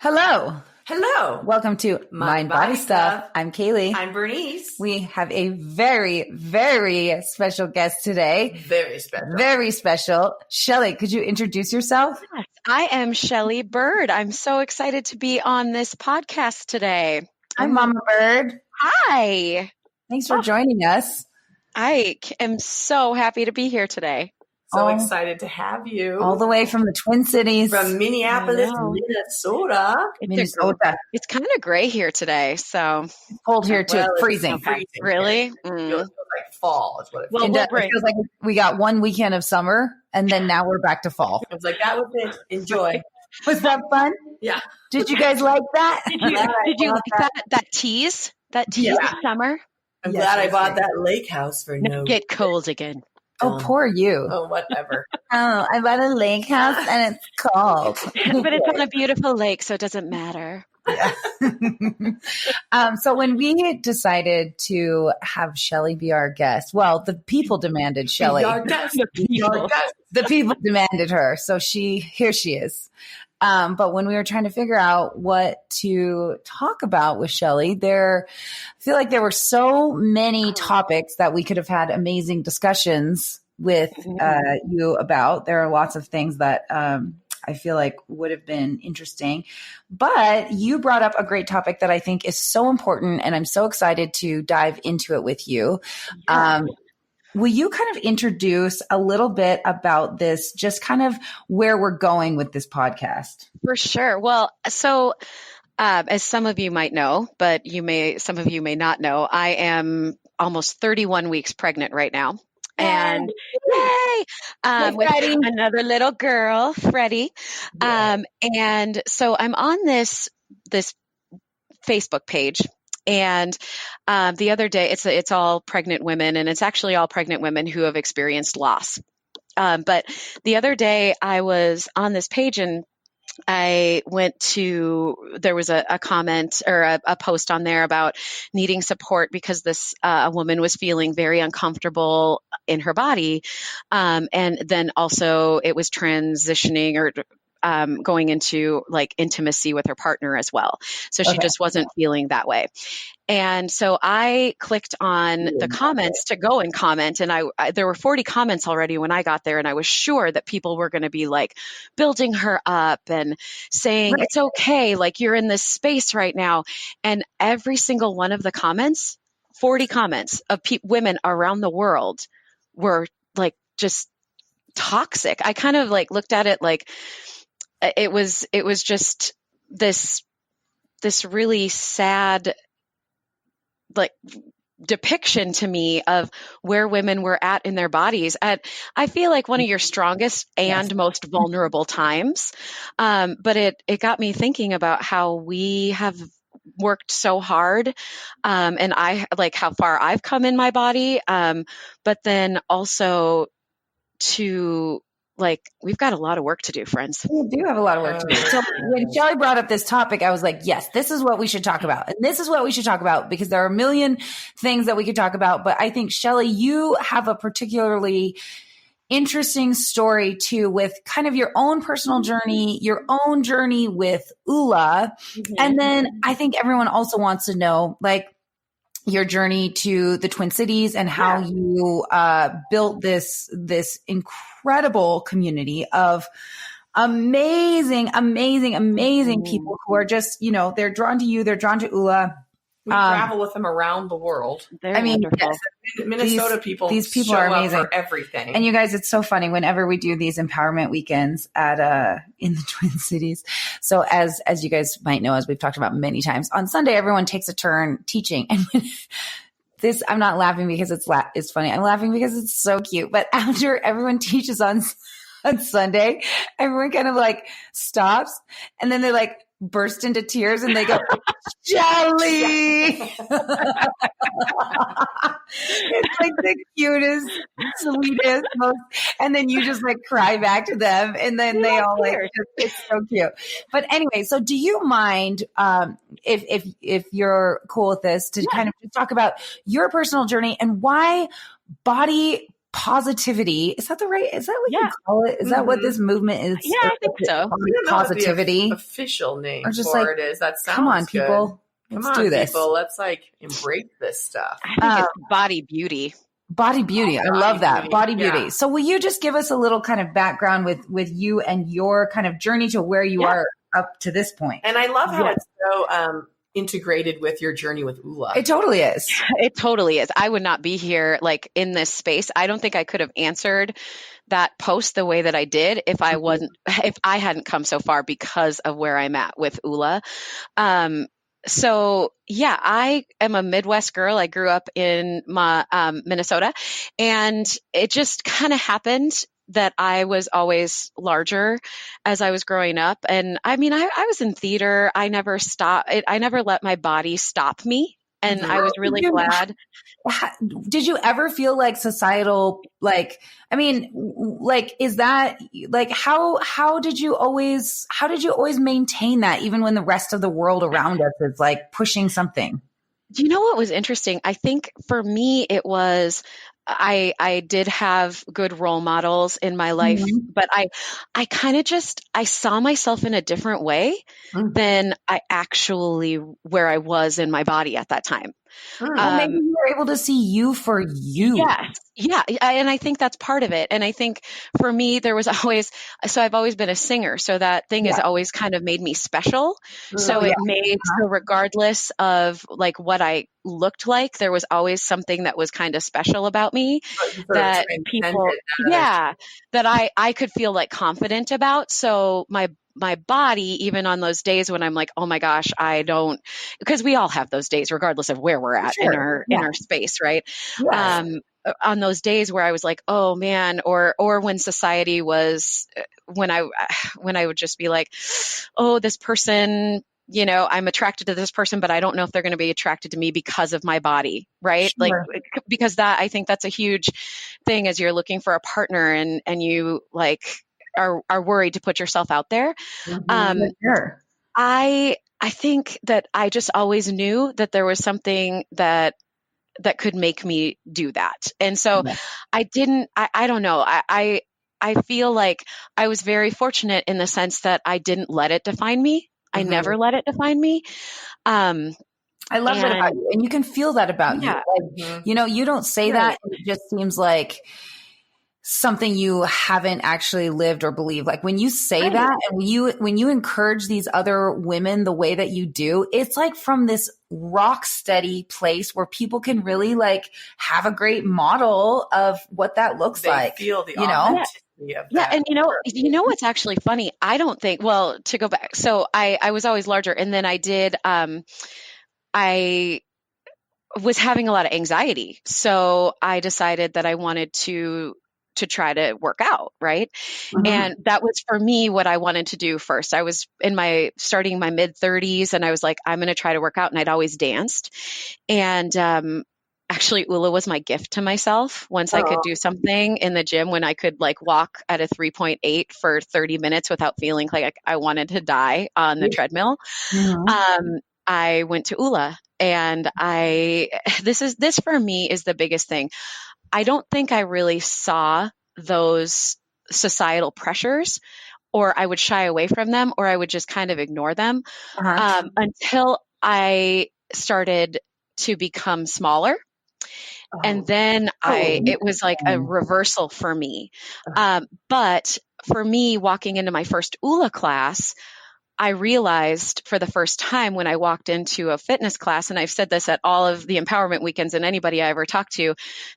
Hello. Hello. Welcome to Mind Body Stuff. I'm Kaylee. I'm Bernice. We have a very, very special guest today. Very special. Very special. Chelle, could you introduce yourself? Yes, I am Chelle Bird. I'm so excited to be on this podcast today. Hi, Mama Bird. Hi. Thanks for joining us. I am so happy to be here today. So excited to have you. All the way from the Twin Cities. From Minneapolis, Minnesota. It's kind of gray here today, so. It's cold here too. It's freezing. Really? It feels like fall is what it feels. It feels like we got one weekend of summer and then now we're back to fall. I was like, that was it. Enjoy. Was that fun? Yeah. Did you guys like that? Did you like that tease? That tease of summer? I'm glad I bought that lake house for no. Get cold again. Oh, poor you. Oh, whatever. Oh, I bought a lake house and it's cold. But it's on a beautiful lake, so it doesn't matter. Yeah. So when we decided to have Chelle be our guest, well, the people demanded Chelle. The people demanded her. So here she is. But when we were trying to figure out what to talk about with Chelle, I feel like there were so many topics that we could have had amazing discussions with you about. There are lots of things that I feel like would have been interesting. But you brought up a great topic that I think is so important, and I'm so excited to dive into it with you. Will you kind of introduce a little bit about this, just kind of where we're going with this podcast? For sure. Well, so as some of you might know, but some of you may not know, I am almost 31 weeks pregnant right now. And yay! With another little girl, Freddie. Yeah. And so I'm on this Facebook page. And the other day, it's all pregnant women, and it's actually all pregnant women who have experienced loss. But the other day, I was on this page, and there was a comment or a post on there about needing support because a woman was feeling very uncomfortable in her body. And then also it was transitioning or going into like intimacy with her partner as well. So she just wasn't feeling that way. And so I clicked on the comments to go and comment. And there were 40 comments already when I got there. And I was sure that people were going to be like building her up and saying, it's okay. Like you're in this space right now. And every single one of the comments, 40 comments of women around the world were like just toxic. I kind of like looked at it like, it was just this really sad, like depiction to me of where women were at in their bodies at, I feel like one of your strongest and most vulnerable times. But it got me thinking about how we have worked so hard. And I like how far I've come in my body. But then also we've got a lot of work to do, friends. We do have a lot of work to do. So when Chelle brought up this topic, I was like, yes, this is what we should talk about. And this is what we should talk about because there are a million things that we could talk about. But I think, Chelle, you have a particularly interesting story too with kind of your own personal journey, your own journey with Oula. Mm-hmm. And then I think everyone also wants to know, like, your journey to the Twin Cities and how you built this incredible community of amazing people who are just, they're drawn to you. They're drawn to Oula. We travel with them around the world. They're wonderful. Yes, Minnesota these people are amazing for everything. And you guys, it's so funny whenever we do these empowerment weekends in the Twin Cities. So as you guys might know, as we've talked about many times, on Sunday everyone takes a turn teaching. And I'm not laughing because it's funny. I'm laughing because it's so cute. But after everyone teaches on Sunday, everyone kind of like stops and then they like burst into tears and they go, Chelle! It's like the cutest, sweetest, most, and then you just like cry back to them and then they all like, it's so cute. But anyway, so do you mind, if you're cool with this to kind of just talk about your personal journey and why body positivity. Is that what you call it? Is that what this movement is? Yeah, I think so. Positivity. The official name or just for like, it is. That sounds come on, good. people. Let's do this. People. Let's like embrace this stuff. I think it's body beauty. Body beauty. I love that. Body beauty. So will you just give us a little kind of background with you and your kind of journey to where you are up to this point? And I love how it's so integrated with your journey with Oula. It totally is. It totally is. I would not be here like in this space. I don't think I could have answered that post the way that I did if I hadn't come so far because of where I'm at with Oula. So yeah, I am a Midwest girl. I grew up in Minnesota, and it just kind of happened that I was always larger as I was growing up. And I mean, I was in theater. I never stopped. I never let my body stop me. And I was really glad. Did you ever feel like societal, like, I mean, like, is that like, how did you always maintain that even when the rest of the world around us is like pushing something? Do you know what was interesting? I think for me, it was, I did have good role models in my life, but I kind of I saw myself in a different way than I actually where I was in my body at that time. Well, maybe you were able to see you for you. Yes. Yeah. And I think that's part of it. And I think for me, there was always, so I've always been a singer. So that thing has always kind of made me special. So it made, so regardless of like what I looked like, there was always something that was kind of special about me that people, that I could feel like confident about. So my body, even on those days when I'm like, oh my gosh, because we all have those days, regardless of where we're at in our space, right? Yes. On those days where I was like, oh man, or when society was, when I would just be like, oh, this person, you know, I'm attracted to this person, but I don't know if they're going to be attracted to me because of my body, right? Sure. Like, because I think that's a huge thing as you're looking for a partner and you like, are worried to put yourself out there. Sure. I think that I just always knew that there was something that could make me do that. And so I don't know. I feel like I was very fortunate in the sense that I didn't let it define me. I never let it define me. I love that about you. And you can feel that about you. Like, you know, you don't say that. And it just seems like something you haven't actually lived or believed. Like when you say that and when you encourage these other women the way that you do, it's like from this rock steady place where people can really like have a great model of what that looks like. Feel the authenticity of that. And you know what's actually funny? I don't think, well, to go back. So I was always larger, and then I did I was having a lot of anxiety. So I decided that I wanted to try to work out. Right. And that was for me what I wanted to do first. I was starting my mid 30s, and I was like, I'm going to try to work out. And I'd always danced. And, actually Oula was my gift to myself. Once I could do something in the gym, when I could like walk at a 3.8 for 30 minutes without feeling like I wanted to die on the treadmill. I went to Oula, and this for me is the biggest thing. I don't think I really saw those societal pressures, or I would shy away from them, or I would just kind of ignore them until I started to become smaller. And then it was like a reversal for me. But for me, walking into my first Oula class, I realized for the first time when I walked into a fitness class, and I've said this at all of the empowerment weekends and anybody I ever talked to,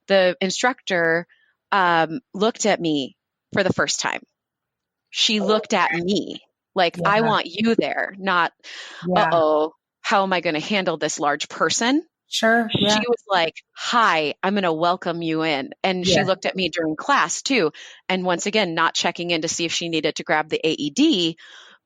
the instructor looked at me for the first time. She looked at me like, I want you there, not, how am I going to handle this large person? Sure. Yeah. She was like, hi, I'm going to welcome you in. And she looked at me during class too. And once again, not checking in to see if she needed to grab the AED,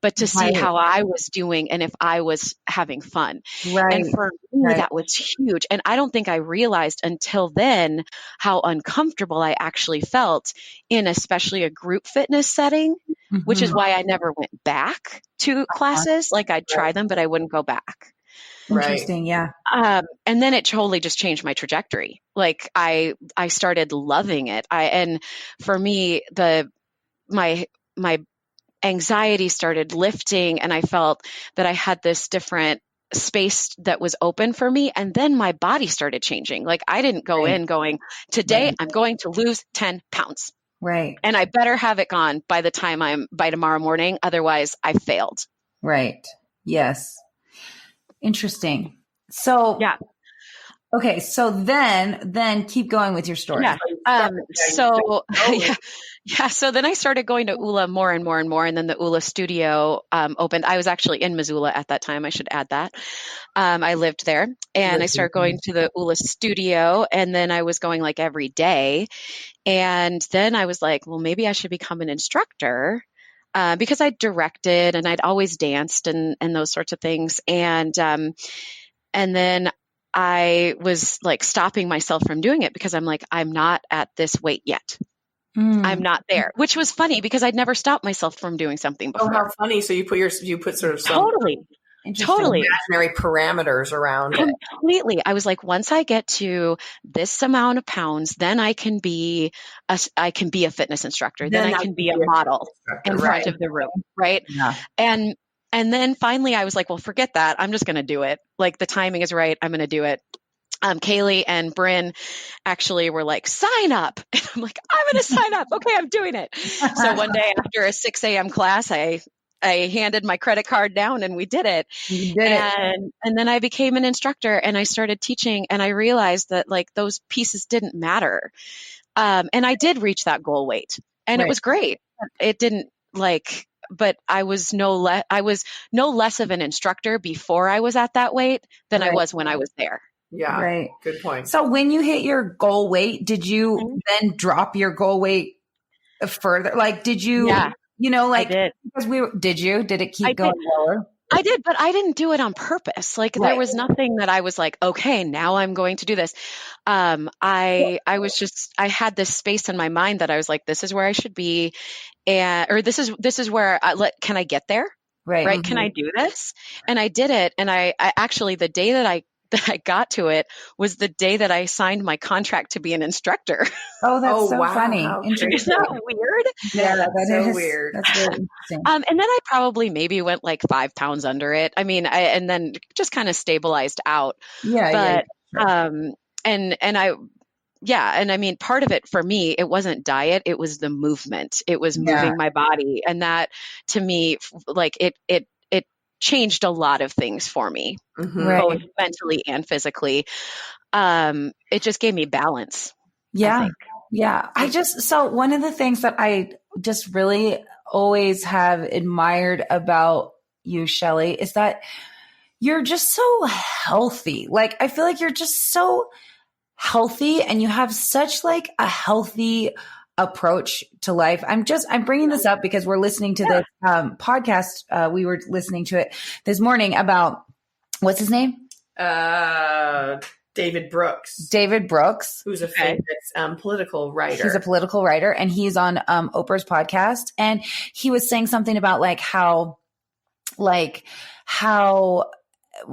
but to see how I was doing and if I was having fun. Right. And for me, that was huge. And I don't think I realized until then how uncomfortable I actually felt in especially a group fitness setting, which is why I never went back to classes. Like I'd try them, but I wouldn't go back. Interesting. Yeah. And then it totally just changed my trajectory. Like I started loving it. And for me, my anxiety started lifting, and I felt that I had this different space that was open for me. And then my body started changing. Like I didn't go in going, today I'm going to lose 10 pounds. Right. And I better have it gone by tomorrow morning. Otherwise I failed. Right. Yes. Interesting. So, yeah. Okay. So then keep going with your story. Yeah. So then I started going to Oula more and more and more. And then the Oula studio opened. I was actually in Missoula at that time. I should add that. I lived there, and I started going to the Oula studio, and then I was going like every day. And then I was like, well, maybe I should become an instructor. Because I directed and I'd always danced and those sorts of things. And then I was like stopping myself from doing it because I'm like, I'm not at this weight yet. I'm not there, which was funny because I'd never stopped myself from doing something before. Oh, how funny. So you put sort of some totally imaginary parameters around it. Completely. I was like, once I get to this amount of pounds, then I can be a fitness instructor. Then I can be a model in front of the room. Right. Yeah. And then finally I was like, well, forget that. I'm just going to do it. Like the timing is right. I'm going to do it. Kaylee and Bryn actually were like, sign up. And I'm like, I'm going to sign up. Okay, I'm doing it. So one day after a 6 a.m. class, I handed my credit card down and we did it. And then I became an instructor and I started teaching, and I realized that like those pieces didn't matter. And I did reach that goal weight, and it was great. It didn't but I was no less of an instructor before I was at that weight than I was when I was there. Yeah. Right. Good point. So when you hit your goal weight, did you then drop your goal weight further? Like, did you, I did. Because did it keep going lower? I did, but I didn't do it on purpose. Like there was nothing that I was like, okay, now I'm going to do this. I had this space in my mind that I was like, this is where I should be. Or this is where can I get there? Right. Mm-hmm. Can I do this? And I did it. And I actually, the day that I got to it was the day that I signed my contract to be an instructor. Oh, that's so funny. Interesting. Isn't that weird? Yeah, that's so weird. That's very interesting. And then I probably maybe went like 5 pounds under it. I mean, and then just kind of stabilized out. Yeah. But, and I mean, part of it for me, it wasn't diet, it was the movement. It was moving my body. And that to me, like it changed a lot of things for me, both mentally and physically. It just gave me balance. Yeah. Yeah. So one of the things that I just really always have admired about you, Chelle, is that you're just so healthy. Like, I feel like you're just so healthy and you have such like a healthy approach to life. I'm bringing this up because we're listening to this podcast. We were listening to it this morning about, what's his name? David Brooks. Who's a famous political writer. He's a political writer, and he's on Oprah's podcast. And he was saying something about how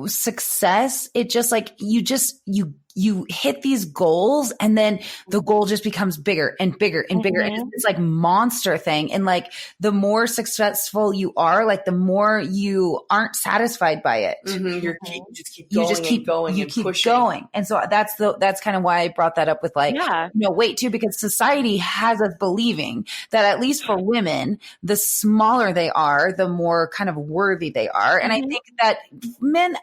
success, it just like, you hit these goals and then the goal just becomes bigger and bigger and bigger. And it's like monster thing. And like the more successful you are, like the more you aren't satisfied by it. You just keep going. And so that's kind of why I brought that up with weight too, because society has us believing that at least for women, the smaller they are, the more kind of worthy they are. And I think that men,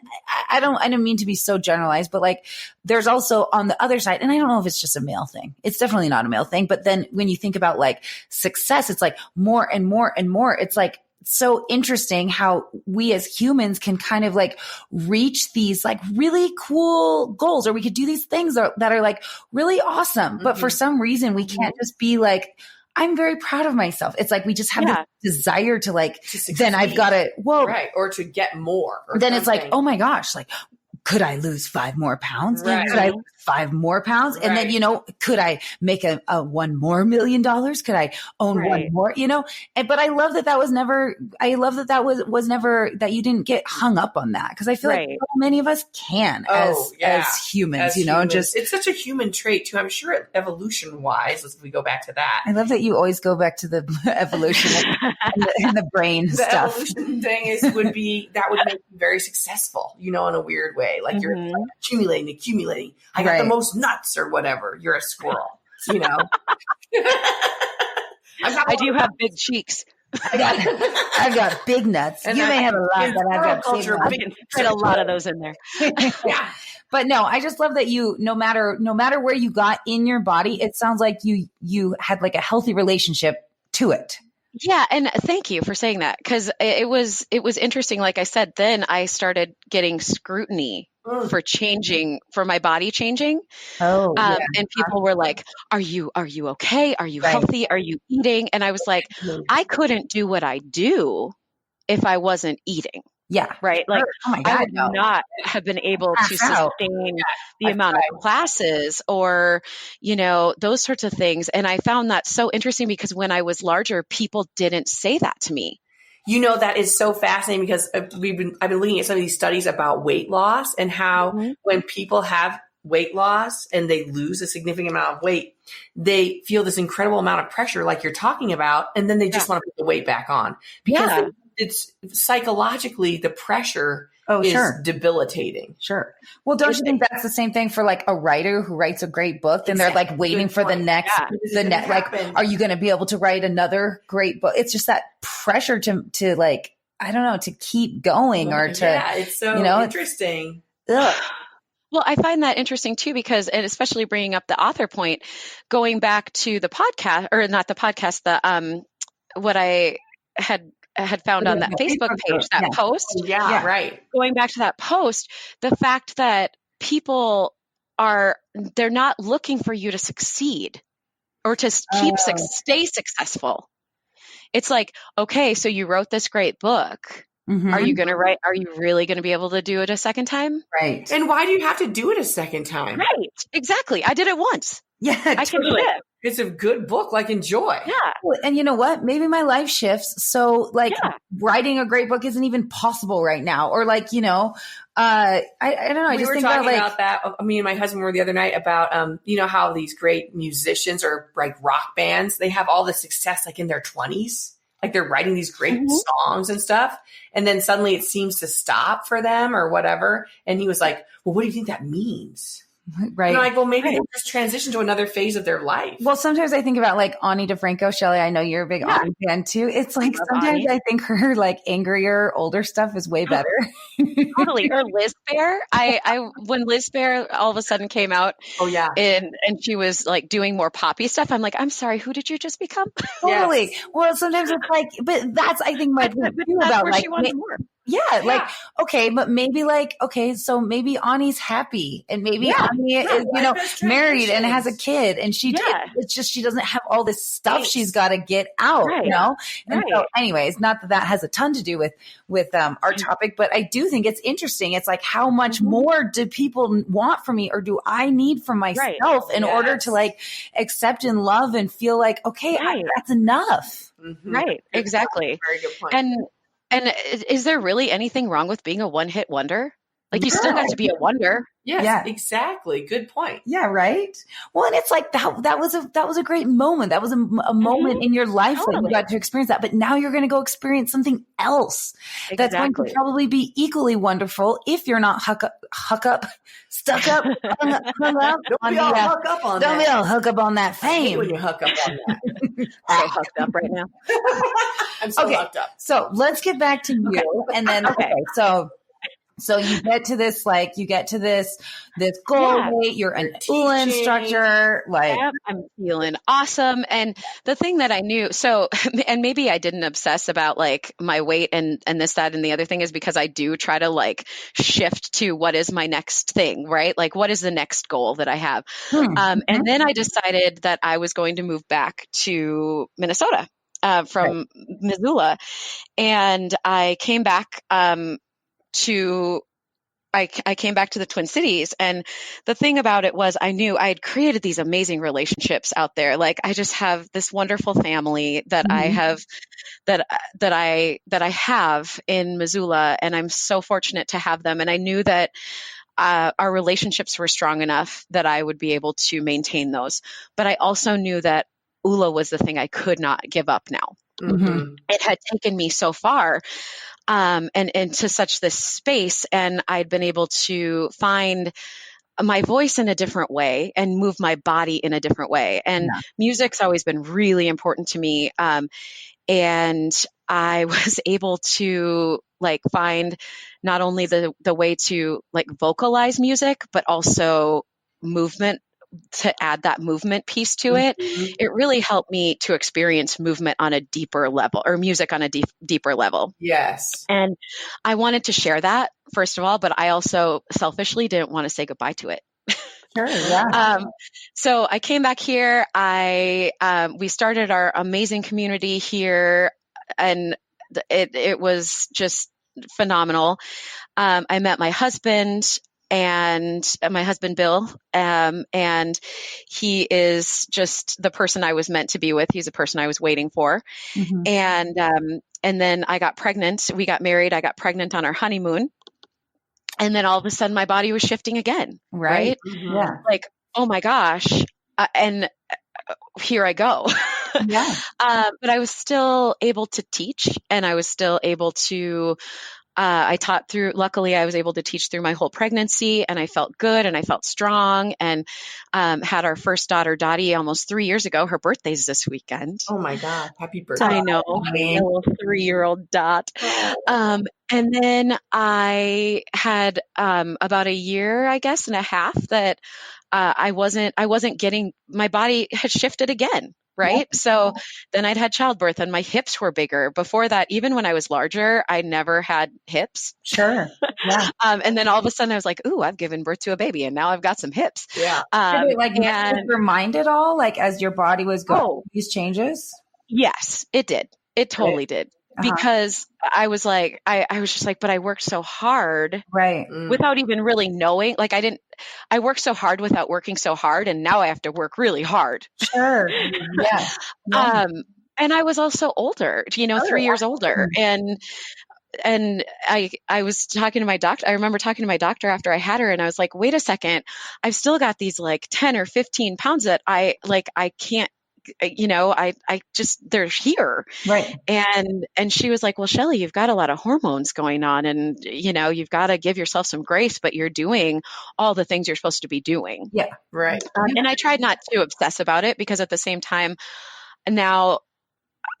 I don't mean to be so generalized, but like there's also on the other side, and I don't know if it's just a male thing. It's definitely not a male thing. But then when you think about like success, it's like more and more and more. It's like so interesting how we as humans can kind of like reach these like really cool goals, or we could do these things that are like really awesome. But for some reason, we can't just be like, I'm very proud of myself. It's like we just have this desire to like, then I've got to, or to get more. Then it's like, oh my gosh, like, could I lose 5 more pounds? Right. Could I lose 5 more pounds? And then, could I make a $1 more million? Could I own one more, but I love that was never, was never that you didn't get hung up on that. Cause I feel like so many of us can as humans, just, it's such a human trait too. I'm sure evolution wise, if we go back to that. I love that you always go back to the evolution and the brain the stuff. Evolution thing that would make you very successful, in a weird way. Like you're like accumulating. I got the most nuts or whatever. You're a squirrel, I do have big cheeks. I've got big nuts. And you may have a lot, but I've got big nuts. Put a lot of those in there. Yeah. But no, I just love that you, no matter where you got in your body, it sounds like you had like a healthy relationship to it. Yeah. And thank you for saying that. Cause it was interesting. Like I said, then I started getting scrutiny for my body changing. And people were like, are you okay? Are you healthy? Are you eating? And I was like, I couldn't do what I do if I wasn't eating. Yeah. Right. Like God, I would not have been able to sustain the amount of classes or, those sorts of things. And I found that so interesting because when I was larger, people didn't say that to me. That is so fascinating because I've been looking at some of these studies about weight loss and how when people have weight loss and they lose a significant amount of weight, they feel this incredible amount of pressure like you're talking about. And then they just want to put the weight back on because it's psychologically the pressure is debilitating. Sure. Well, don't you think that's the same thing for like a writer who writes a great book and they're like waiting for the next, like, are you going to be able to write another great book? It's just that pressure to like, I don't know, to keep going or to, it's so interesting. Well, I find that interesting too, because, and especially bringing up the author point, going back to the podcast or not the podcast, what I had found on that Facebook page, that post. Right. Going back to that post, the fact that people they're not looking for you to succeed or to stay successful. It's like, okay, so you wrote this great book. Are you going to write? Are you really going to be able to do it a second time? Right. And why do you have to do it a second time? Right. Exactly. I did it once. Yeah, I can do it. It's a good book. Like, enjoy. Yeah. And you know what? Maybe my life shifts. So like writing a great book isn't even possible right now. Or like, I don't know. I just think about that. Me and my husband were the other night about, how these great musicians or like rock bands, they have all the success like in their 20s. Like they're writing these great songs and stuff. And then suddenly it seems to stop for them or whatever. And he was like, well, what do you think that means? Right. And I'm like, well, maybe they'll just transition to another phase of their life. Well, sometimes I think about like Ani DeFranco. Shelley, I know you're a big Ani fan too. It's like sometimes Ani. I think her like angrier, older stuff is way better. Totally. Or Liz Phair. I when Liz Phair all of a sudden came out, and she was like doing more poppy stuff. I'm like, I'm sorry, who did you just become? Totally. Yes. Well, sometimes it's like, but that's I think my point too about like. Like, okay, but maybe like, okay, so maybe Ani's happy and maybe Ani is, married and has a kid and it's just, she doesn't have all this stuff she's got to get out, And so anyways, not that has a ton to do with our topic, but I do think it's interesting. It's like, how much more do people want from me or do I need from myself in order to like accept and love and feel like, okay, that's enough. Right. Exactly. Very good point. And is there really anything wrong with being a one-hit wonder? Like you still got to be a wonder. Yes, exactly. Good point. Yeah, right. Well, and it's like that was a great moment. That was a moment in your life that you got to experience that. But now you're going to go experience something else that's going to probably be equally wonderful if you're not stuck up, hung up. Don't be all hook up on that. Don't be all hook up on that fame. I hate when you hook up on that. I'm so hooked up right now. I'm so hooked up. So let's get back to you, and then So you get to this goal weight. You're an Oula instructor. Like I'm feeling awesome. And the thing that I knew, and maybe I didn't obsess about like my weight and this, that, and the other thing is because I do try to like shift to what is my next thing, right? Like what is the next goal that I have? And then I decided that I was going to move back to Minnesota from Missoula. And I came back I came back to the Twin Cities, and the thing about it was I knew I had created these amazing relationships out there. Like I just have this wonderful family that I have that I have in Missoula, and I'm so fortunate to have them. And I knew that our relationships were strong enough that I would be able to maintain those. But I also knew that Oula was the thing I could not give up now. Mm-hmm. It had taken me so far and into such this space, and I'd been able to find my voice in a different way and move my body in a different way. And music's always been really important to me. And I was able to like find not only the way to like vocalize music, but also movement, to add that movement piece to it. It really helped me to experience movement on a deeper level, or music on a deeper level. Yes. And I wanted to share that, first of all, but I also selfishly didn't want to say goodbye to it. Sure, yeah. So I came back here. We started our amazing community here, and it was just phenomenal. I met my husband Bill, and he is just the person I was meant to be with. He's the person I was waiting for. And then I got pregnant. We got married. I got pregnant on our honeymoon. And then all of a sudden my body was shifting again. Right? Yeah. Like, oh my gosh. And here I go. Yeah. But I was still able to teach, and I was still able to, I taught through, luckily I was able to teach through my whole pregnancy, and I felt good and I felt strong, and had our first daughter, Dottie, almost 3 years ago. Her birthday's this weekend. Oh my God. Happy birthday. I know. A little 3-year-old Dot. And then I had, about a year, I guess, and a half that, I wasn't getting, my body had shifted again. Right. Yeah. So then I'd had childbirth and my hips were bigger. Before that, even when I was larger, I never had hips. Sure. Yeah. And then all of a sudden I was like, ooh, I've given birth to a baby and now I've got some hips. Yeah. Did it like remind it all, like as your body was going these changes? Yes, it did. It totally did. Because I was like, I was just like, but I worked so hard, right? Without even really knowing. Like I worked so hard without working so hard, and now I have to work really hard. Sure. Yeah. And I was also older, 3 years older, and I was talking to my doctor. I remember talking to my doctor after I had her, and I was like, wait a second, I've still got these like 10 or 15 pounds that I can't. I just, they're here. Right. And she was like, well, Chelle, you've got a lot of hormones going on, and, you've got to give yourself some grace, but you're doing all the things you're supposed to be doing. Yeah. Right. And I tried not to obsess about it, because at the same time, now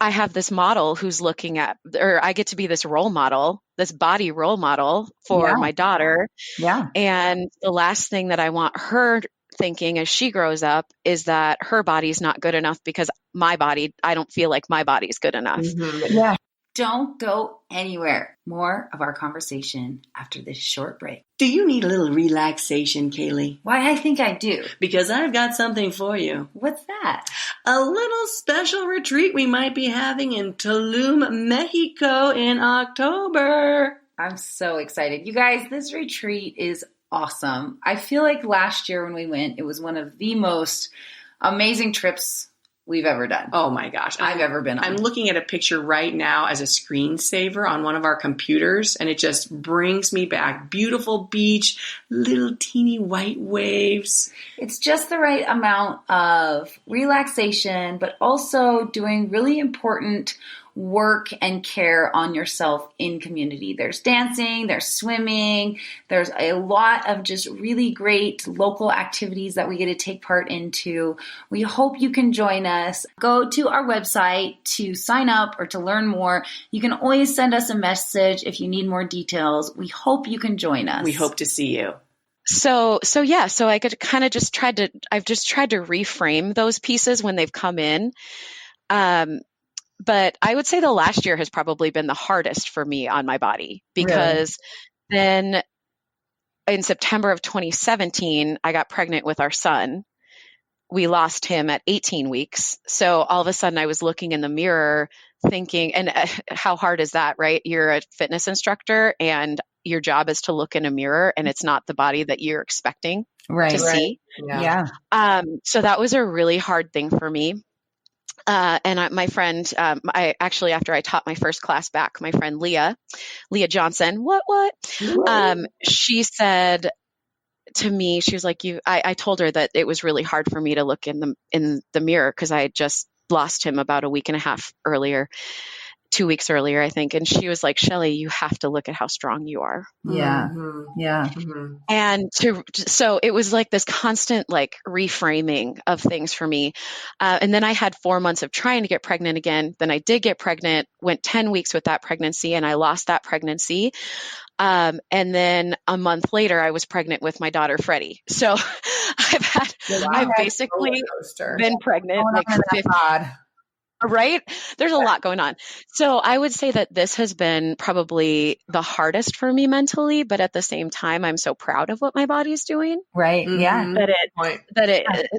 I have this model who's looking at, or I get to be this role model, this body role model for my daughter. Yeah. And the last thing that I want her thinking as she grows up is that her body's not good enough, because my body, I don't feel like my body's good enough. Yeah. Don't go anywhere. More of our conversation after this short break. Do you need a little relaxation, Kaylee? Why, I think I do. Because I've got something for you. What's that? A little special retreat we might be having in Tulum, Mexico in October. I'm so excited. You guys, this retreat is awesome. I feel like last year when we went, it was one of the most amazing trips we've ever done. Oh my gosh. I've ever been on. I'm looking at a picture right now as a screensaver on one of our computers, and it just brings me back. Beautiful beach, little teeny white waves. It's just the right amount of relaxation, but also doing really important work and care on yourself in community. There's dancing, there's swimming, there's a lot of just really great local activities that we get to take part into. We hope you can join us. Go to our website to sign up or to learn more. You can always send us a message if you need more details. We hope you can join us. We hope to see you. So I could kind of I've just tried to reframe those pieces when they've come in. But I would say the last year has probably been the hardest for me on my body, because then in September of 2017, I got pregnant with our son. We lost him at 18 weeks. So all of a sudden I was looking in the mirror thinking, and how hard is that, right? You're a fitness instructor, and your job is to look in a mirror and it's not the body that you're expecting to see. Yeah. So that was a really hard thing for me. My friend, after I taught my first class back, my friend Leah Johnson, she said to me, she was like, I told her that it was really hard for me to look in the mirror because I had just lost him about a week and a half earlier, 2 weeks earlier, I think. And she was like, Chelle, you have to look at how strong you are. Yeah. Mm-hmm. Yeah. Mm-hmm. And so it was like this constant like reframing of things for me. And then I had 4 months of trying to get pregnant again. Then I did get pregnant, went 10 weeks with that pregnancy, and I lost that pregnancy. And then a month later, I was pregnant with my daughter, Freddie. So I've basically been pregnant like 50. Right? There's a lot going on. So I would say that this has been probably the hardest for me mentally, but at the same time, I'm so proud of what my body's doing. Right. Yeah.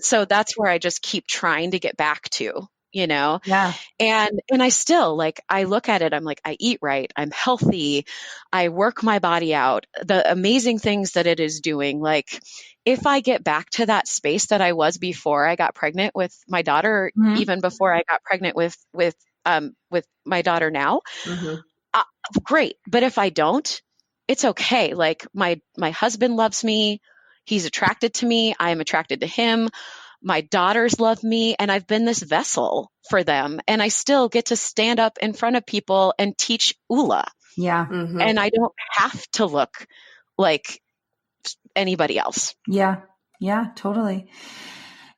So that's where I just keep trying to get back to, Yeah. And I still like, I look at it, I'm like, I eat right. I'm healthy. I work my body out. The amazing things that it is doing, like if I get back to that space that I was before I got pregnant with my daughter, even before I got pregnant with my daughter now, great. But if I don't, it's okay. Like my husband loves me. He's attracted to me. I am attracted to him. My daughters love me, and I've been this vessel for them. And I still get to stand up in front of people and teach Oula. Yeah. Mm-hmm. And I don't have to look like anybody else. Yeah. Yeah, totally.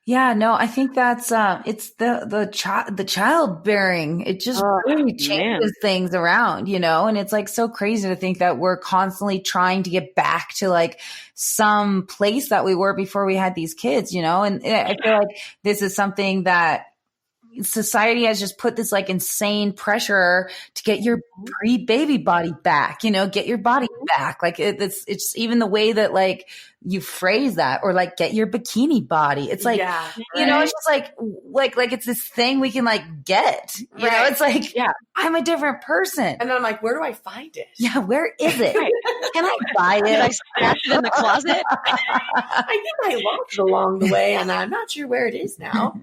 Yeah, no, I think that's it's the childbearing. It just really changes things around, and it's like so crazy to think that we're constantly trying to get back to like some place that we were before we had these kids, and I feel like this is something that society has just put this like insane pressure to get your pre-baby body back, get your body back. Like it's even the way that like you phrase that, or like get your bikini body. It's like, it's just like it's this thing we can like get, it's like, I'm a different person. And I'm like, where do I find it? Yeah. Where is it? Can I buy it? Can I stash it in the closet? I think I lost it along the way, and I'm not sure where it is now.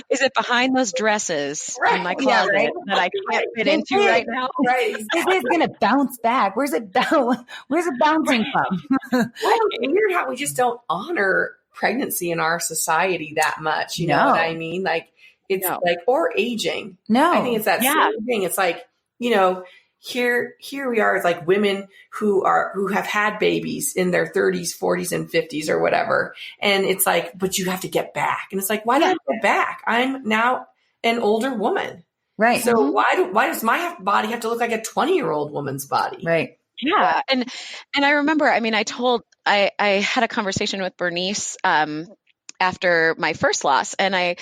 Is it behind those dresses in my closet that I can't fit into right now? Right. It's going to bounce back. Where's it bouncing from? Well, it's weird how we just don't honor pregnancy in our society that much. You know what I mean? Like it's like, or aging. No, I think it's that same thing. It's like, here we are as like women who have had babies in their 30s, 40s, and 50s or whatever. And it's like, but you have to get back. And it's like, why do I get back? I'm now an older woman. Right. So why does my body have to look like a 20-year-old woman's body? Right. Yeah. And I remember, I had a conversation with Bernice, after my first loss. And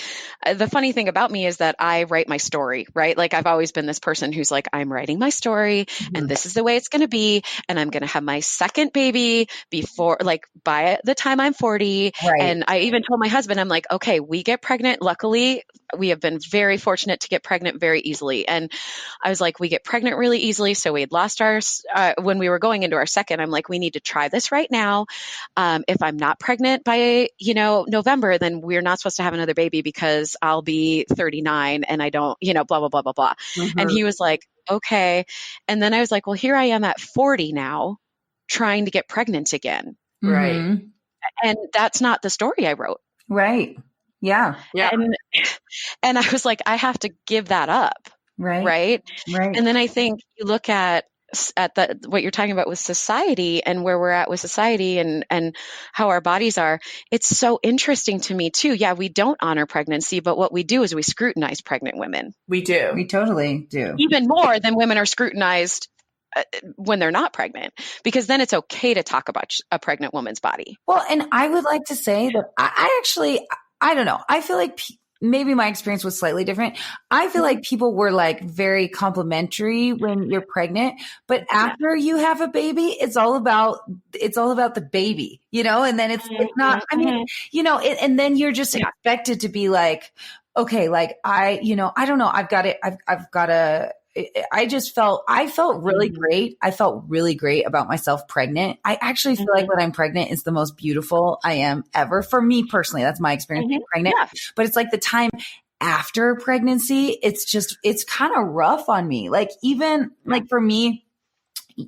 the funny thing about me is that I write my story, right? Like I've always been this person who's like, I'm writing my story and this is the way it's going to be. And I'm going to have my second baby by the time I'm 40. Right. And I even told my husband, I'm like, okay, we get pregnant. Luckily, we have been very fortunate to get pregnant very easily. And I was like, we get pregnant really easily. So we had lost ours when we were going into our second. I'm like, we need to try this right now. If I'm not pregnant by, November, then we're not supposed to have another baby because I'll be 39 and I don't, blah, blah, blah, blah, blah. And he was like, okay. And then I was like, well, here I am at 40 now trying to get pregnant again. Right. And that's not the story I wrote. Right. Yeah. Yeah. And I was like, I have to give that up. Right. Right. Right. And then I think you look at what you're talking about with society and where we're at with society and how our bodies are. It's so interesting to me too. Yeah, we don't honor pregnancy, but what we do is we scrutinize pregnant women. We do. We totally do. Even more than women are scrutinized when they're not pregnant, because then it's okay to talk about a pregnant woman's body. Well, and I would like to say that I don't know. I feel like maybe my experience was slightly different. I feel like people were like very complimentary when you're pregnant, but after you have a baby, it's all about the baby, and then it's not, I mean, and then you're just expected to be like, okay, like I don't know, I've got to I felt really great. I felt really great about myself pregnant. I actually feel like when I'm pregnant, it's the most beautiful I am ever. For me personally, that's my experience being pregnant. Yeah. But it's like the time after pregnancy, it's kind of rough on me. Like even like for me,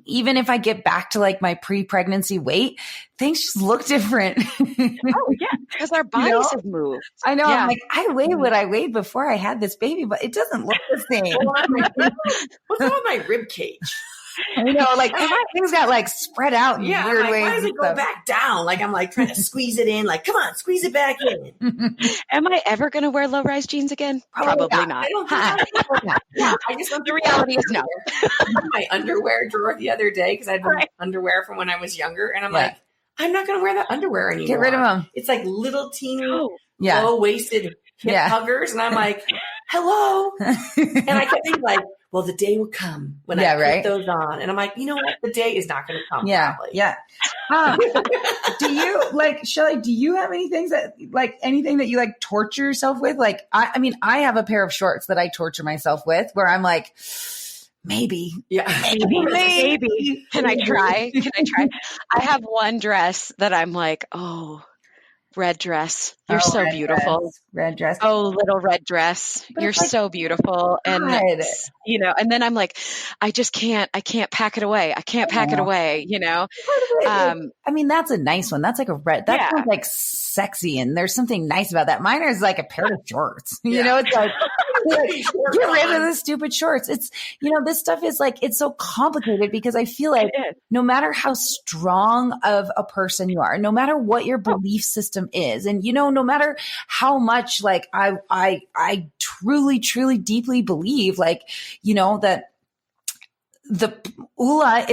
even if I get back to like my pre-pregnancy weight, things just look different. Oh yeah, because our bodies have moved. I know. Yeah. I'm like, I weigh what I weighed before I had this baby, but it doesn't look the same. What's wrong with my rib cage? I know, like things got like spread out in weird ways. Why does it go back down? Like I'm like trying to squeeze it in. Like, come on, squeeze it back in. Am I ever going to wear low-rise jeans again? Probably not. I don't think I just want the reality is no. My underwear drawer the other day because I had underwear from when I was younger, and I'm like, I'm not going to wear that underwear anymore. Get rid of them. It's like little teeny, low-waisted hip huggers, and I'm like, hello. And I kept thinking like, well, the day will come when I put those on. And I'm like, you know what? The day is not going to come. Yeah. Probably. Yeah. Do you like, Shelley, do you have anything that you like torture yourself with? Like, I mean, I have a pair of shorts that I torture myself with where I'm like, maybe. Can I try? I have one dress that I'm like, oh, red dress. You're so beautiful. Red dress. Oh, little red dress. You're like, so beautiful. And, you know, and then I'm like, I can't pack it away. I can't pack it away, you know? I mean, that's a nice one. That's like a red, that sounds like sexy. And there's something nice about that. Mine is like a pair of shorts, you know, it's like, get rid of the stupid shorts. It's, you know, this stuff is like, it's so complicated because I feel like no matter how strong of a person you are, no matter what your belief system is, and, you know, no matter how much like I truly, truly deeply believe like, you know, that the Oula,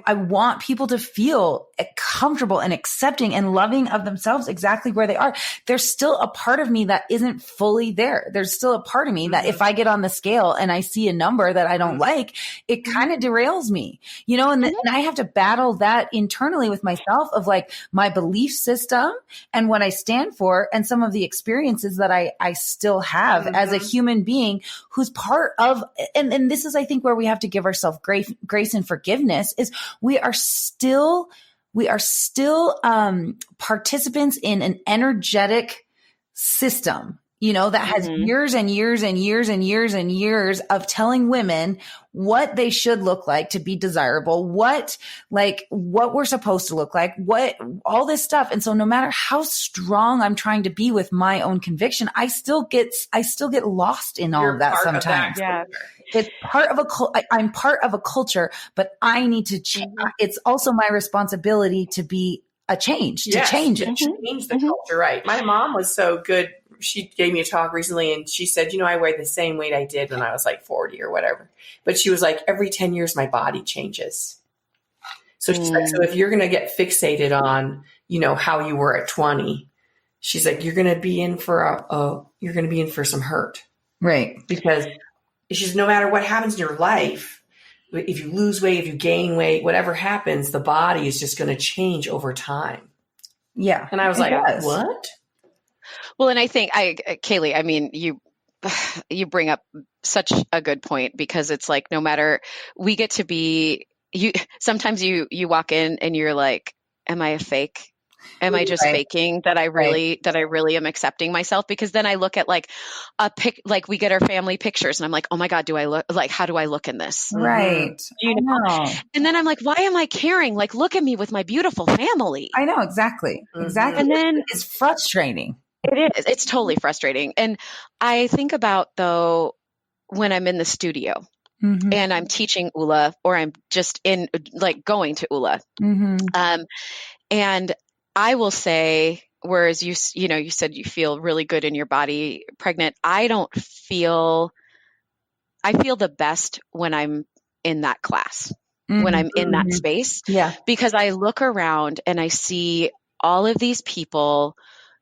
I want people to feel comfortable and accepting and loving of themselves exactly where they are. There's still a part of me that isn't fully there. There's still a part of me that if I get on the scale and I see a number that I don't like, it kind of derails me, you know, and I have to battle that internally with myself of like my belief system and what I stand for and some of the experiences that I still have as a human being who's part of, and this is, I think, where we have to give ourselves grace and forgiveness is we are still participants in an energetic system, you know, that has years and years and years and years and years of telling women what they should look like to be desirable, what we're supposed to look like, what all this stuff. And so no matter how strong I'm trying to be with my own conviction, I still get lost in all of that sometimes. It's part of I'm part of a culture, but I need to change. It's also my responsibility to be a change, to change it. Change the culture, right. My mom was so good. She gave me a talk recently and she said, you know, I weigh the same weight I did when I was like 40 or whatever. But she was like, every 10 years, my body changes. So she's like, so if you're going to get fixated on, you know, how you were at 20, she's like, you're going to be in for some hurt. Right. Because she's no matter what happens in your life, if you lose weight, if you gain weight, whatever happens, the body is just going to change over time. Yeah. And I was like, what? Well, and I think Kaylee, I mean, you bring up such a good point because it's like, no matter we get to be, sometimes you walk in and you're like, am I a fake? Am I just faking that I really am accepting myself? Because then I look at like like we get our family pictures and I'm like, oh my God, do I look like, how do I look in this? Right. You know? And then I'm like, why am I caring? Like, look at me with my beautiful family. I know. Exactly. Exactly. And then it's frustrating. It is. It's totally frustrating. And I think about though, when I'm in the studio and I'm teaching Oula or I'm just in like going to Oula. And I will say, whereas you said you feel really good in your body pregnant. I feel the best when I'm in that class, when I'm in that space. Yeah. Because I look around and I see all of these people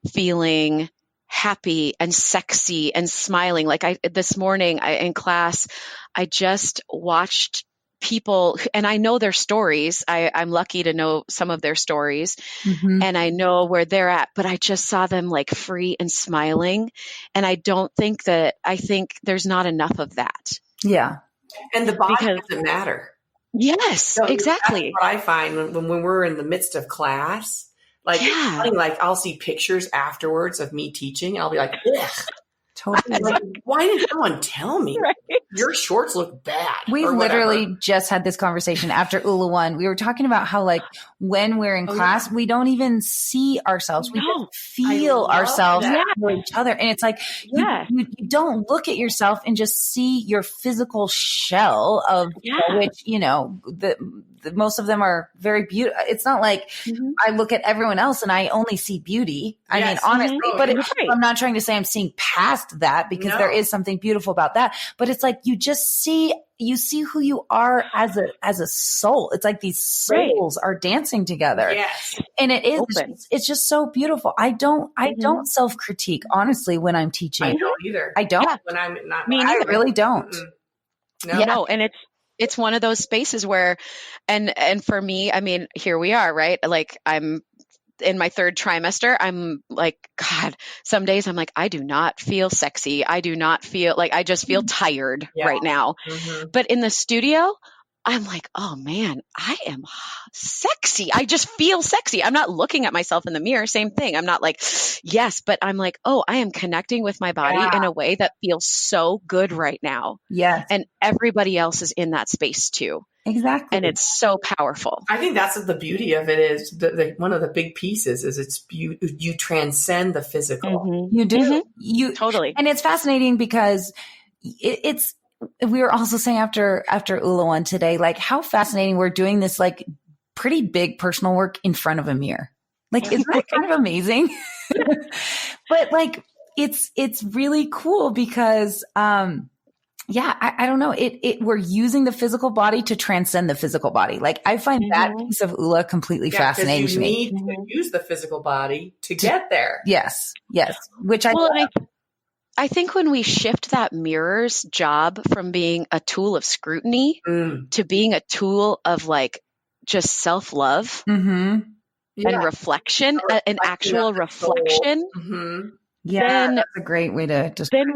feeling happy and sexy and smiling. Like this morning in class, I just watched people, and I know their stories. I'm lucky to know some of their stories and I know where they're at, but I just saw them like free and smiling. And I think there's not enough of that. Yeah. And the body doesn't matter. Yes, So exactly. That's what I find when we're in the midst of class. Like, it's funny, like I'll see pictures afterwards of me teaching. And I'll be like, ugh. Totally. Like, why didn't someone tell me? Right. Your shorts look bad. We literally just had this conversation after Oula 1. We were talking about how, like, when we're in class, we don't even see ourselves. We just feel ourselves for each other. And it's like, you don't look at yourself and just see your physical shell of which, you know, the most of them are very beautiful. It's not like I look at everyone else and I only see beauty. I mean, honestly, but I'm not trying to say I'm seeing past that, because there is something beautiful about that. But it's like, you see who you are as a soul. It's like these souls are dancing together. Yes. And it's just so beautiful. I don't self-critique, honestly, when I'm teaching. I don't either. I don't. When I'm not. I really don't. No, and it's one of those spaces where, and for me, I mean, here we are, right? Like, I'm in my third trimester. I'm like, God, some days I'm like, I do not feel sexy. I do not feel like, I just feel tired right now. But in the studio, I'm like, oh man, I am sexy. I just feel sexy. I'm not looking at myself in the mirror. Same thing. I'm not like, yes, but I'm like, oh, I am connecting with my body in a way that feels so good right now. Yes. And everybody else is in that space too. Exactly. And it's so powerful. I think that's what the beauty of it is. One of the big pieces is you transcend the physical. You do. You totally. And it's fascinating because we were also saying after Oula 1 today, like, how fascinating we're doing this, like, pretty big personal work in front of a mirror. Like, isn't that kind of amazing? But like, it's really cool because, I don't know. We're using the physical body to transcend the physical body. Like, I find that piece of Oula completely fascinating to me. You need to use the physical body to get there. Yes. Which I think when we shift that mirror's job from being a tool of scrutiny to being a tool of, like, just self-love and reflection, an actual reflection, then that's a great way to just. Then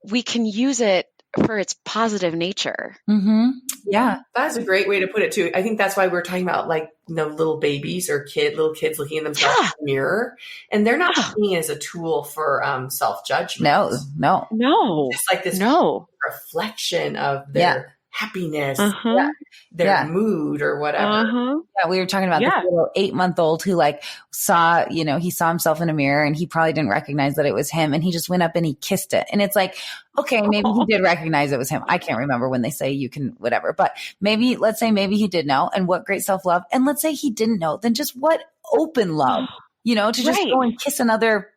we can use it for its positive nature. Yeah. That's a great way to put it too. I think that's why we're talking about, like, you know, little babies or little kids looking at themselves in the mirror, and they're not seeing it as a tool for self-judgment. No. It's like this reflection of their happiness, their mood or whatever. Yeah, we were talking about this little 8-month-old who, like, saw himself in a mirror and he probably didn't recognize that it was him, and he just went up and he kissed it. And it's like, okay, maybe he did recognize it was him. I can't remember when they say you can whatever, but let's say maybe he did know, and what great self-love. And let's say he didn't know, then just what open love, you know, to just go and kiss another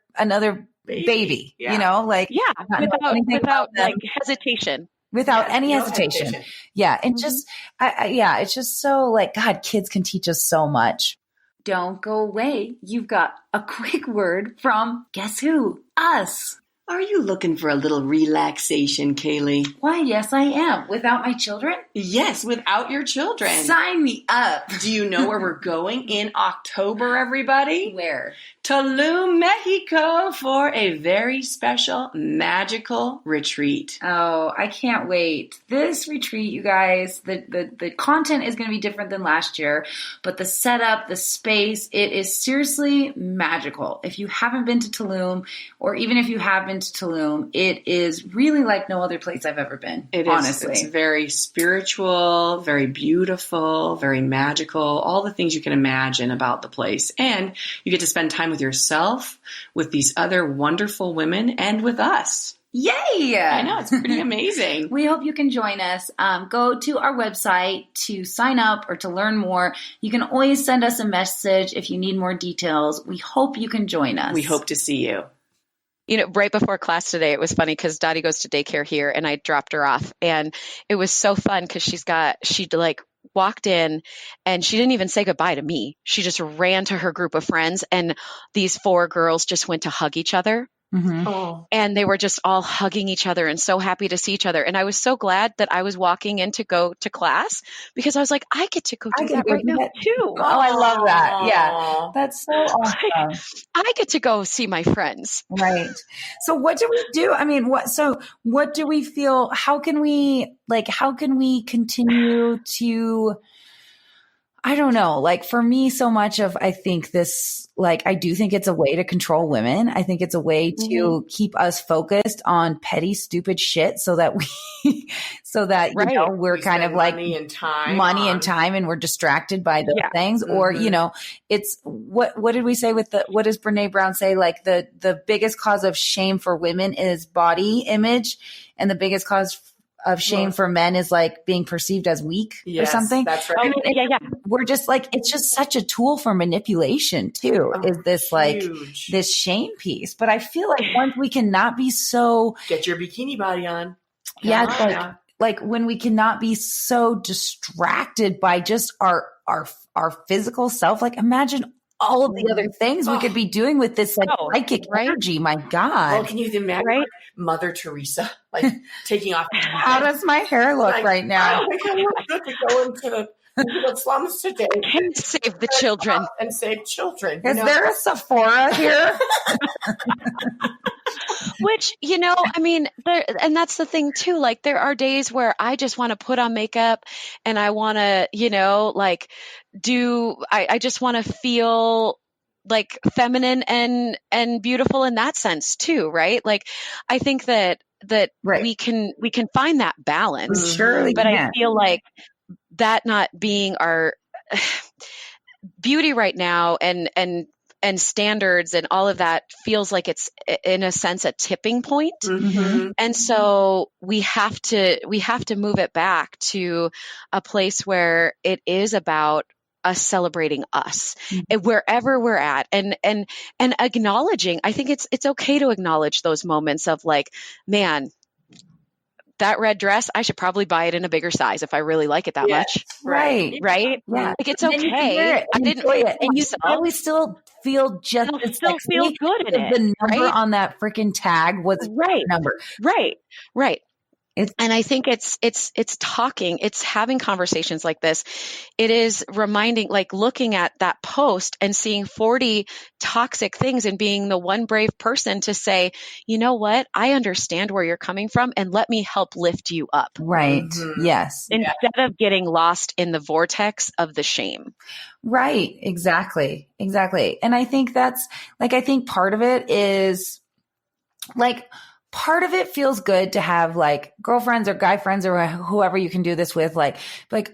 baby. You know, like, without like hesitation. Without any hesitation. Yeah. And just, it's just so, like, God, kids can teach us so much. Don't go away. You've got a quick word from, guess who? Us. Are you looking for a little relaxation, Kaylee? Why, yes, I am. Without my children? Yes, without your children. Sign me up. Do you know where we're going in October, everybody? Where? Tulum, Mexico, for a very special, magical retreat. Oh, I can't wait. This retreat, you guys, the content is going to be different than last year, but the setup, the space, it is seriously magical. If you haven't been to Tulum, or even if you have been to Tulum, it is really like no other place I've ever been. Honestly. It's very spiritual, very beautiful, very magical, all the things you can imagine about the place. And you get to spend time with yourself, with these other wonderful women, and with us. Yay! I know, it's pretty amazing. We hope you can join us. Go to our website to sign up or to learn more. You can always send us a message if you need more details. We hope you can join us. We hope to see you. You know, right before class today, it was funny because Dottie goes to daycare here and I dropped her off, and it was so fun because she walked in and she didn't even say goodbye to me. She just ran to her group of friends, and these 4 girls just went to hug each other. And they were just all hugging each other and so happy to see each other. And I was so glad that I was walking in to go to class because I was like, I get to go do that right now too. Oh, I love that. Yeah. That's so awesome. I get to go see my friends. Right. So what do we do? I mean, what do we feel? How can we continue to, I don't know, like for me, so much of, I think this, like, I do think it's a way to control women. I think it's a way to keep us focused on petty, stupid shit so that you know, we're kind of like money and time and we're distracted by those things. Or, you know, it's what did we say what does Brene Brown say? Like the biggest cause of shame for women is body image, and the biggest cause of shame for men is like being perceived as weak or something. That's right. We're just like, it's just such a tool for manipulation too, is this like this shame piece. But I feel like once we cannot be so get your bikini body on. Like when we cannot be so distracted by just our physical self, like imagine all of the other things we could be doing with this like psychic energy. My God. Well, can you imagine Mother Teresa like taking off? How does my hair look right now? I kind of good to go into the slums today and save the children. And save children. Is there a Sephora here? Which, you know, I mean, and that's the thing too. Like there are days where I just want to put on makeup and I want to, you know, like I just want to feel like feminine and beautiful in that sense too. Right. Like I think that we can find that balance. Surely, but I feel like that not being our beauty right now and standards and all of that feels like it's in a sense a tipping point. And so we have to move it back to a place where it is about us celebrating us wherever we're at and acknowledging. I think it's okay to acknowledge those moments of like, man, that red dress, I should probably buy it in a bigger size if I really like it that much. Right. Yeah. Like it's okay. I didn't enjoy it. And you probably still feel just as still feel good in it. The number on that freaking tag was the number. Right. And I think it's talking, it's having conversations like this. It is reminding, like looking at that post and seeing 40 toxic things and being the one brave person to say, you know what, I understand where you're coming from and let me help lift you up. Right. Yes. Instead of getting lost in the vortex of the shame. Right. Exactly. And I think that's like, I think part of it is like, part of it feels good to have like girlfriends or guy friends or whoever you can do this with, like,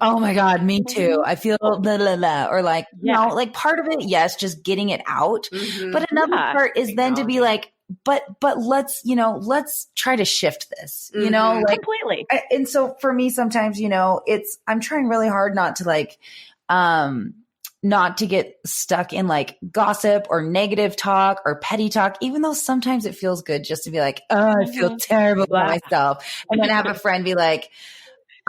oh my God, me too. I feel blah, blah, blah. Or like, you know, like part of it, yes, just getting it out. But another part is then to be like, but let's try to shift this, you know, like completely. And so for me, sometimes, you know, I'm trying really hard not to like, not to get stuck in like gossip or negative talk or petty talk, even though sometimes it feels good just to be like, oh, I feel terrible about myself. And then have a friend be like,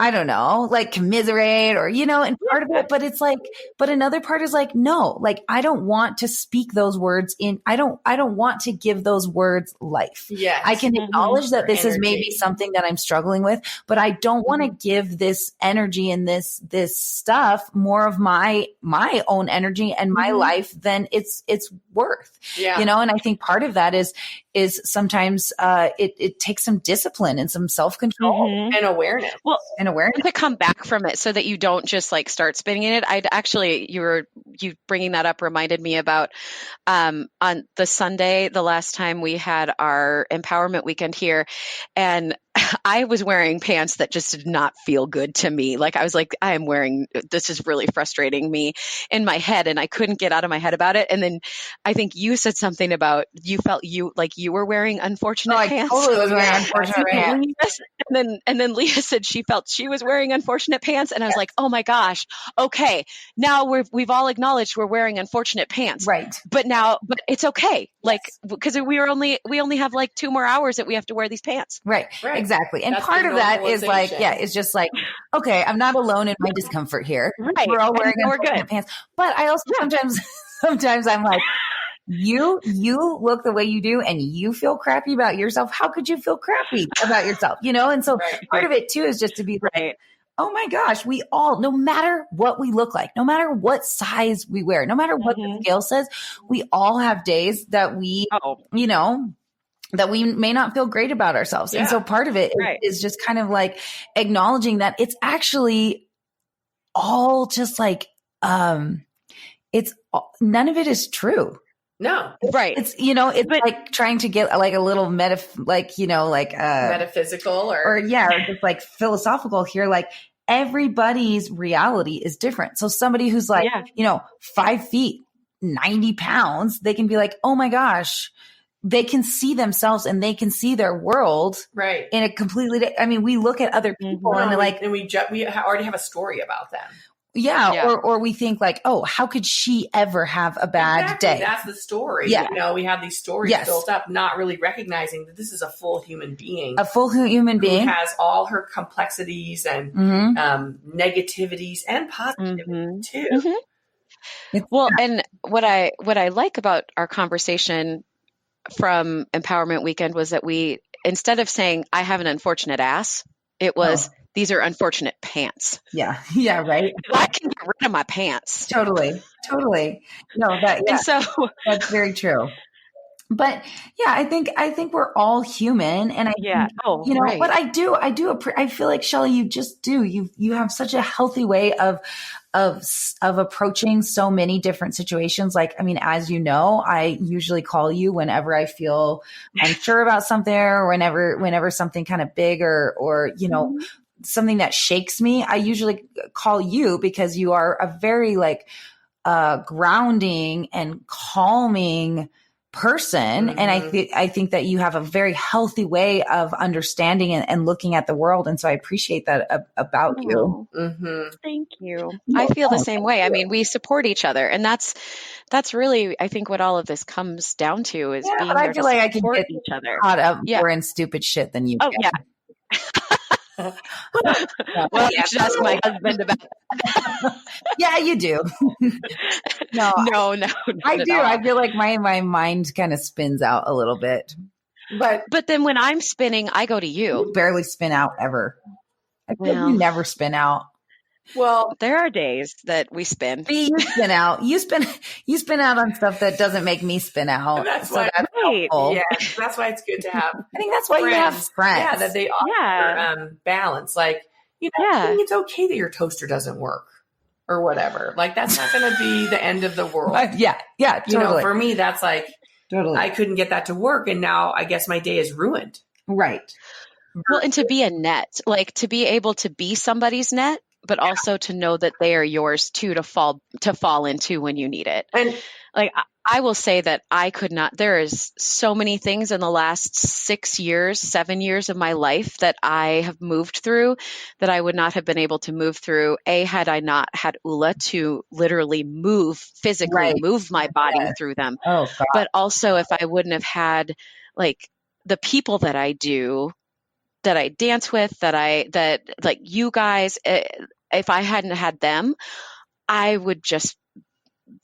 I don't know, like commiserate or, you know, and part of it, but it's like, but another part is like, no, like, I don't want to speak those words I don't want to give those words life. Yes. I can acknowledge that this is maybe something that I'm struggling with, but I don't want to give this energy and this stuff more of my own energy and my life than it's worth, you know? And I think part of that is sometimes, it takes some discipline and some self-control and awareness. Well, to come back from it so that you don't just like start spinning in it. I'd actually, you bringing that up reminded me about, on the Sunday, the last time we had our empowerment weekend here, and I was wearing pants that just did not feel good to me. Like I was like, this is really frustrating me in my head, and I couldn't get out of my head about it. And then I think you said something about you felt you were wearing unfortunate pants. I totally was wearing unfortunate pants. And then Leah said she felt she was wearing unfortunate pants, and I was like, oh my gosh, okay, now we've all acknowledged we're wearing unfortunate pants, right? But it's okay, like because we only have like 2 more hours that we have to wear these pants, right. Exactly. And that's part of that is like, it's just like, okay, I'm not alone in my discomfort here. Right. We're all wearing unfortunate pants. But I also sometimes I'm like, you look the way you do and you feel crappy about yourself. How could you feel crappy about yourself? And so part of it too is just to be like, oh my gosh, we all, no matter what we look like, no matter what size we wear, no matter what the scale says, we all have days that we, that we may not feel great about ourselves. Yeah. And so part of it is just kind of like acknowledging that it's actually all just like, it's none of it is true. No. Right. It's, it's like trying to get like a little metaphysical or just like philosophical here. Like everybody's reality is different. So somebody who's like, 5 feet, 90 pounds, they can be like, oh my gosh, they can see themselves and they can see their world in a completely, we look at other people and we already have a story about them. Yeah. Or we think like, oh, how could she ever have a bad day? That's the story. Yeah. We have these stories built up, not really recognizing that this is a full human being. A full human being. Who has all her complexities and negativities and positivity too. Well, and what I like about our conversation from Empowerment Weekend was that we, instead of saying, I have an unfortunate ass, it was, these are unfortunate pants. Yeah. Yeah. Right. I can get rid of my pants. Totally. No, and so that's very true. But I think we're all human, and but I feel like Chelle, you just do, you have such a healthy way of approaching so many different situations. Like, as you know, I usually call you whenever I feel unsure about something, or whenever something kind of big or something that shakes me, I usually call you because you are a very grounding and calming person. And I think that you have a very healthy way of understanding and looking at the world. And so I appreciate that about you. Thank you. I feel the same way. We support each other, and that's really, I think, what all of this comes down to is being there I feel like I can get each other. Caught up more in stupid shit than you. Oh, yeah. Well, you should ask my husband about that. Yeah, you do. No, I do. I feel like my mind kind of spins out a little bit. But then when I'm spinning, I go to you. You barely spin out ever. I think you never spin out. Well, there are days that we spin. You spin out. You spin out on stuff that doesn't make me spin out. And that's why that's why it's good to have. I think that's why you have friends. Yeah, that they offer balance. Like, I think it's okay that your toaster doesn't work or whatever. Like, that's not going to be the end of the world. Yeah, totally. For me, that's like, totally. I couldn't get that to work, and now I guess my day is ruined. Right. Well, and to be a net, like to be able to be somebody's net, but also to know that they are yours too, to fall into when you need it. And like, I will say that I could not, there is so many things in the last 7 years of my life that I have moved through that I would not have been able to move through. Had I not had Oula to literally physically move my body through them. Oh, God. But also if I wouldn't have had like the people that I dance with, that like you guys, if I hadn't had them, I would just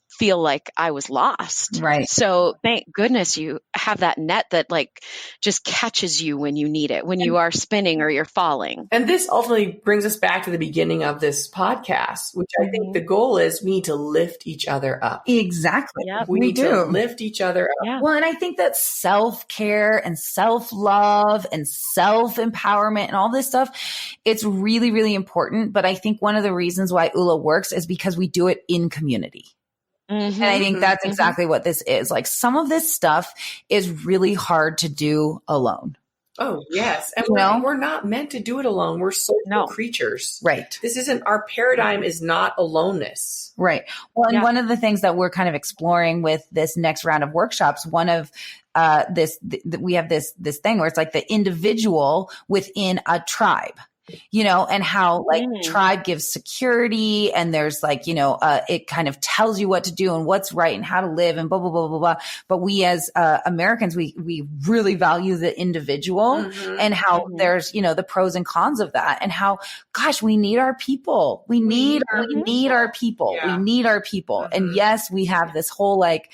feel like I was lost. Right. So thank goodness you have that net that like just catches you when you need it, when you are spinning or you're falling. And this ultimately brings us back to the beginning of this podcast, which I think the goal is we need to lift each other up. Exactly. Yep. We need to lift each other up. Yeah. Well, and I think that self-care and self-love and self-empowerment and all this stuff, it's really, really important. But I think one of the reasons why Oula works is because we do it in community. And I think that's exactly what this is. Like, some of this stuff is really hard to do alone. Oh, yes. And we're not meant to do it alone. We're social creatures. Right. This isn't, our paradigm is not aloneness. Right. Well, and one of the things that we're kind of exploring with this next round of workshops, one of we have this thing where it's like the individual within a tribe. And how like tribe gives security, and there's like, it kind of tells you what to do and what's right and how to live and blah, blah, blah, blah, blah. But we as Americans, we really value the individual and how there's, the pros and cons of that, and how, gosh, we need our people. We need our people. Yeah. We need our people. And yes, we have this whole like,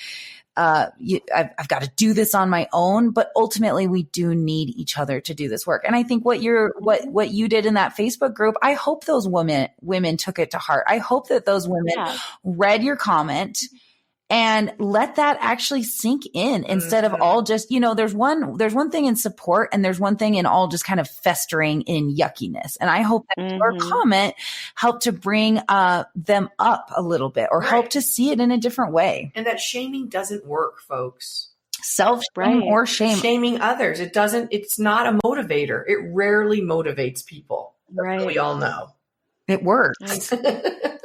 I've got to do this on my own, but ultimately we do need each other to do this work. And I think what you did in that Facebook group, I hope those women took it to heart. I hope that those women read your comment and let that actually sink in instead of all just, there's one thing in support and there's one thing in all just kind of festering in yuckiness. And I hope that your comment helped to bring them up a little bit or help to see it in a different way. And that shaming doesn't work, folks. Self-shame or shame. Shaming others. It's not a motivator. It rarely motivates people. Right. We all know. It works.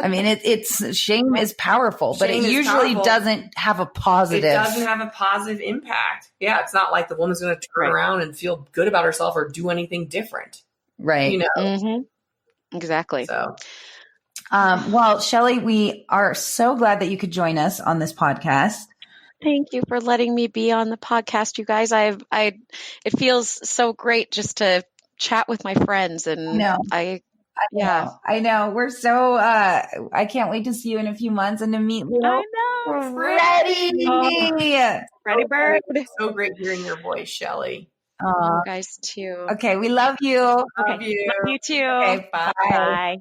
I mean, it's shame is powerful, but it usually doesn't have a positive. It doesn't have a positive impact. Yeah, it's not like the woman's going to turn around and feel good about herself or do anything different. Right. Exactly. So, well, Chelle, we are so glad that you could join us on this podcast. Thank you for letting me be on the podcast, you guys. It feels so great just to chat with my friends, and I know. We're so, I can't wait to see you in a few months and to meet you. I know. Freddie Bird. So great hearing your voice, Chelle. You guys too. Okay. We love you. Okay. Love you too. Okay, bye. Bye.